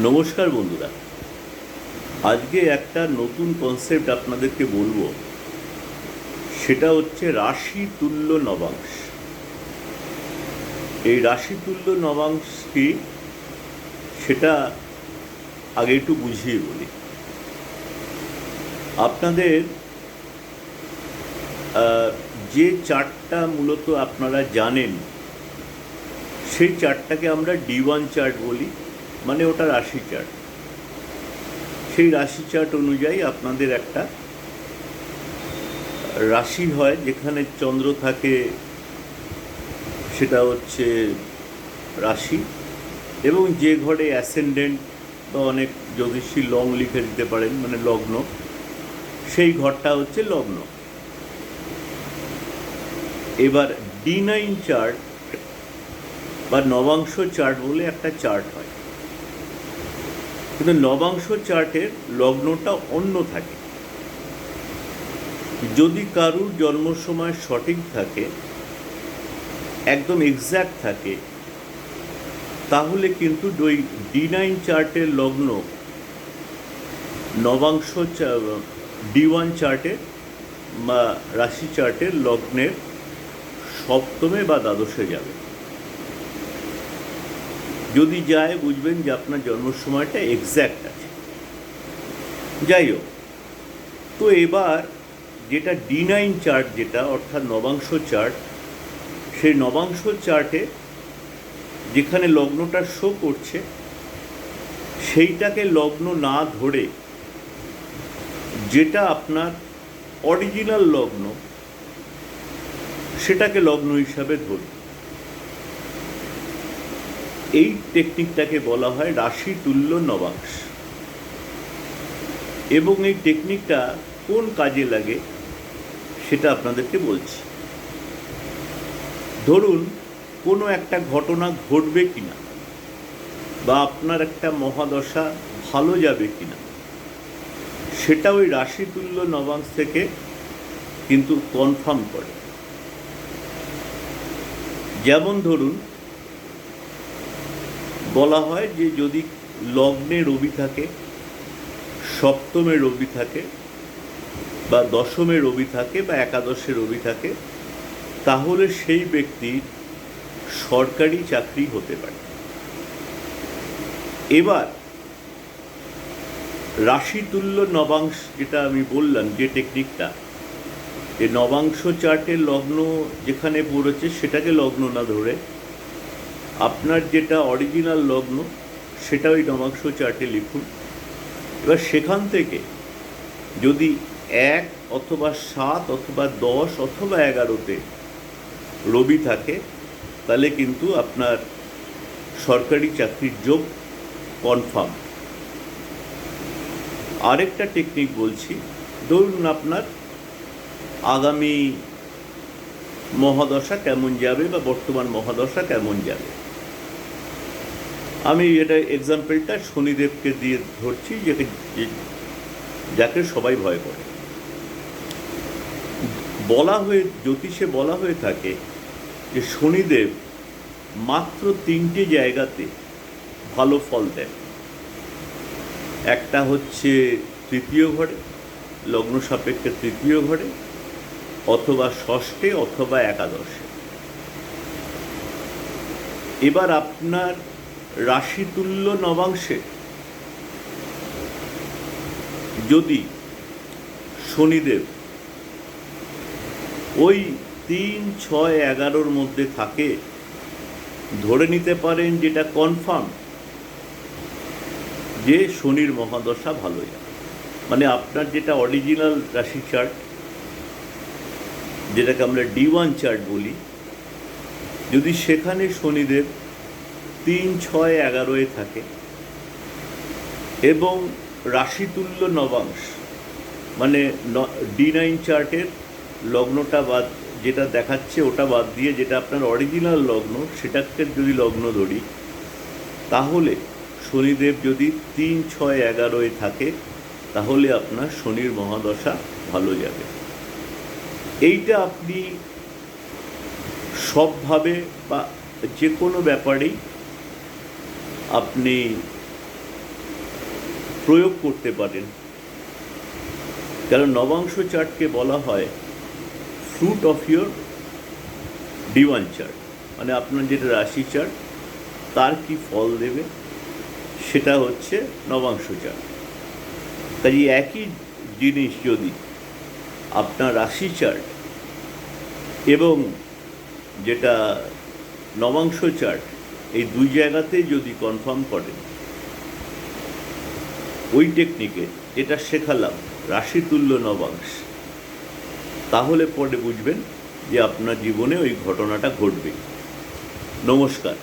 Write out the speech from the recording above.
নমস্কার বন্ধুরা, আজকে একটা নতুন কনসেপ্ট আপনাদেরকে বলবো। সেটা হচ্ছে রাশি তুল্য নবাংশ। এই রাশি তুল্য নবাংশ কি সেটা আগে একটু বুঝিয়ে বলি আপনাদের। যে চার্টটা মূলত আপনারা জানেন সেই চার্টটাকে আমরা D1 চার্ট বলি, মানে ওটা রাশি চার্ট। সেই রাশি চার্ট অনুযায়ী আপনাদের একটা রাশি হয়, যেখানে চন্দ্র থাকে সেটা হচ্ছে রাশি, এবং যে ঘরে অ্যাসেন্ডেন্ট বা অনেক জ্যোতিষী লং লিখে দিতে পারেন, মানে লগ্ন, সেই ঘরটা হচ্ছে লগ্ন। এবার D9 চার্ট বা নবাংশ চার্ট বলে একটা চার্ট হয়, কিন্তু নবাংশ চার্টের লগ্নটা অন্য থাকে। যদি কারুর জন্ম সময় সঠিক থাকে, একদম এক্স্যাক্ট থাকে, তাহলে কিন্তু ওই D9 চার্টের লগ্ন নবাংশ D1 চার্টের বা রাশি চার্টের লগ্নের সপ্তমে বা দ্বাদশে যাবে। যদি যায়, বুঝবেন যে আপনার জন্ম সময়টা এক্স্যাক্ট আছে। যাই হোক, তো এবার যেটা D9 চার্ট, যেটা অর্থাৎ নবাংশ চার্ট, সেই নবাংশ চার্টে যেখানে লগ্নটা শো করছে সেইটাকে লগ্ন না ধরে যেটা আপনার অরিজিনাল লগ্ন সেটাকে লগ্ন হিসাবে ধরুন। এই টেকনিকটাকে বলা হয় রাশি তুল্য নবাংশ। এবং এই টেকনিকটা কোন কাজে লাগে সেটা আপনাদেরকে বলছি। ধরুন কোনো একটা ঘটনা ঘটবে কিনা, বা আপনার একটা মহাদশা ভালো যাবে কিনা, সেটা ওই রাশি তুল্য নবাংশ থেকে কিন্তু কনফার্ম করে। যেমন ধরুন, বলা হয় যে যদি লগ্নে রবি থাকে, সপ্তমে রবি থাকে, বা দশমে রবি থাকে, বা একাদশে রবি থাকে, তাহলে সেই ব্যক্তির সরকারি চাকরি হতে পারে। এবার রাশি তুল্য নবাংশ, যেটা আমি বললাম, যে টেকনিকটা, যে নবাংশ চার্টের লগ্ন যেখানে পড়েছে সেটাকে লগ্ন না ধরে আপনার যেটা অরিজিনাল লগ্ন সেটা ওই নবাংশ চার্টে লিখুন। এবার সেখান থেকে যদি 1 অথবা 7 অথবা 10 অথবা 11তে রবি থাকে, তাহলে কিন্তু আপনার সরকারি চাকরির যোগ কনফার্ম। আরেকটা টেকনিক বলছি। ধরুন আপনার আগামী মহাদশা কেমন যাবে, বা বর্তমান মহাদশা কেমন যাবে। আমি এটা এক্সাম্পলটা শনিদেবকে দিয়ে ধরছি, যাকে সবাই ভয় করে। জ্যোতিষে বলা হয়ে থাকে যে শনিদেব মাত্র 3টে জায়গাতে ভালো ফল দেন। একটা হচ্ছে তৃতীয় ঘরে, লগ্ন সাপেক্ষে তৃতীয় ঘরে, অথবা ষষ্ঠে, অথবা একাদশে। এবার আপনার রাশি তুল্য নবাংশে যদি শনিদেব ওই 3, 6, 11 মধ্যে থাকে, ধরে নিতে পারেন যেটা কনফার্ম যে শনির মহাদশা ভালো যাবে। মানে আপনার যেটা অরিজিনাল রাশি চার্ট, যেটাকে আমরা D1 চার্ট বলি, যদি সেখানে শনিদেব 3, 6, 11 থাকে এবং রাশি তুল্য নবাংশ, মানে D9 চার্টের লগ্নটা বাদ, যেটা দেখাচ্ছে ওটা বাদ দিয়ে যেটা আপনার অরিজিনাল লগ্ন সেটাকে যদি লগ্ন ধরি, তাহলে শনিদেব যদি 3, 6, 11 থাকে, তাহলে আপনার শনির মহাদশা ভালো যাবে। এইটা আপনি সবভাবে বা যে কোনো ব্যাপারেই আপনি প্রয়োগ করতে পারেন। কারণ নবাংশ চার্টকে বলা হয় fruit of your divan chart, মানে আপনার যেটা রাশি চার্ট তার কি ফল দেবে সেটা হচ্ছে নবাংশ চার্ট। তাই একই জিনিস যদি আপনার রাশি চার্ট এবং যেটা নবাংশ চার্ট এই দুই জায়গাতেই যদি কনফার্ম করেন ওই টেকনিকে যেটা শেখালাম রাশি তুল্য নবাংশ, তাহলে পরে বুঝবেন যে আপনার জীবনে ওই ঘটনাটা ঘটবে। নমস্কার।